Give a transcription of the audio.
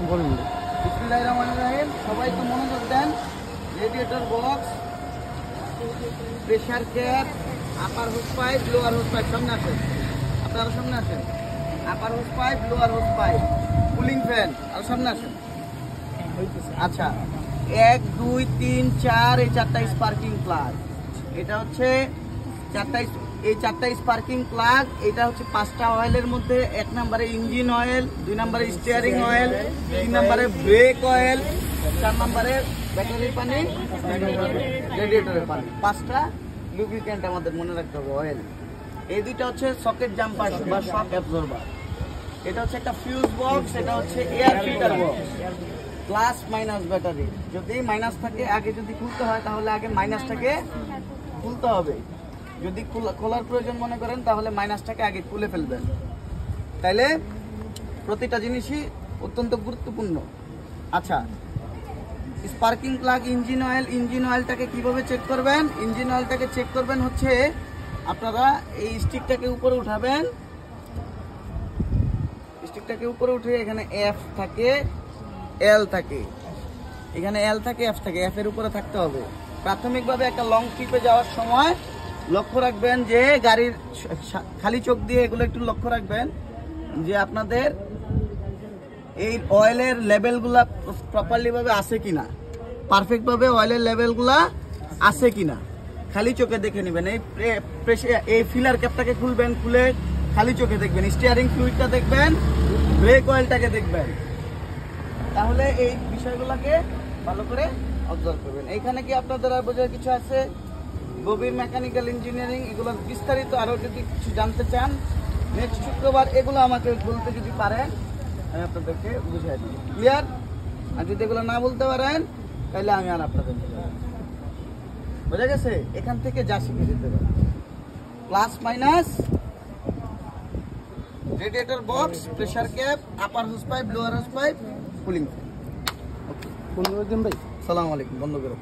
বলুন। বিসমিল্লাহির রহমানির রহিম। সবাই একটু মনোযোগ দেন। Radiator box, pressure cap, upper hose pipe, lower hose pipe, সামনে আসেন, আপনারা সামনে আসেন। Upper hose pipe, lower hose pipe, cooling fan, আর সামনে আসেন। আচ্ছা, 1 2 3 4 এই চারটা স্পার্কিং প্লাগ। এটা হচ্ছে চারটা স্পার্কিং প্লাগ। এটা হচ্ছে 5টা অয়েলের মধ্যে 1 নম্বরে ইঞ্জিন অয়েল, 2 নম্বরে স্টিয়ারিং অয়েল, 3 নম্বরে ব্রেক অয়েল, 4 নম্বরে ব্যাটারির পানি, রেডিয়েটরের পানি। 5টা লুব্রিক্যান্ট আমাদের মনে রাখতে হবে অয়েল। এই দুইটা হচ্ছে সকেট জাম্পার বা শক অ্যাবজর্বার। এটা হচ্ছে একটা ফিউজ বক্স, এটা হচ্ছে air filter box. Plus minus battery, যদি মাইনাস থাকে আগে যদি খুলতে হয় তাহলে আগে মাইনাসটাকে খুলতে হবে। যদি খোলার প্রয়োজন মনে করেন তাহলে মাইনাসটাকে আগে খুলে ফেলবেন। তাইলে প্রতিটা জিনিসই অত্যন্ত গুরুত্বপূর্ণ। আচ্ছা, স্পার্কিং প্লাগ ইঞ্জিন অয়েলটাকে কিভাবে চেক করবেন? ইঞ্জিন অয়েলটাকে চেক করবেন হচ্ছে আপনারা এই স্টিকটাকে উপরে উঠাবেন। স্টিকটাকে উপরে উঠে এখানে এফ থাকে, এল থাকে, এখানে এল থাকে, এফ থাকে, এফ এর উপরে থাকতে হবে। প্রাথমিকভাবে একটা লং ট্রিপে যাওয়ার সময় লক্ষ্য রাখবেন যে গাড়ির খালি চোখ দিয়ে এগুলো একটু লক্ষ্য রাখবেন যে আপনাদের এই অয়েলের লেভেলগুলা প্রপারলি ভাবে আছে কিনা, পারফেক্ট ভাবে অয়েলের লেভেলগুলা আছে কিনা খালি চোখে দেখে নেবেন। এই ফিলার ক্যাপটাকে খুলবেন, খুলে খালি চোখে দেখবেন, স্টিয়ারিং ফ্লুইডটা দেখবেন, ব্রেক অয়েলটাকে দেখবেন। তাহলে এই বিষয়গুলোকে ভালো করে অবজার্ভ করবেন। এইখানে কি আপনাদের আর বোঝার কিছু আছে? গভীর মেকানিক্যাল ইঞ্জিনিয়ারিং এগুলোর বিস্তারিত আরো যদি কিছু জানতে চান নেক্সট শুক্রবার এগুলো আমাকে বলতে যদি পারেন আমি আপনাদেরকে বুঝিয়ে দিই। ক্লিয়ার? আর যদি এগুলো না বলতে পারেন তাহলে আমি আর আপনাদের বোঝা গেছে? এখান থেকে যা শিখে দিতে পারেন। Plus minus, radiator box, pressure cap, upper hose pipe, lower hose pipe, cooling fan. Phone করে দিন ভাই। সালাম আলাইকুম। বন্ধ করে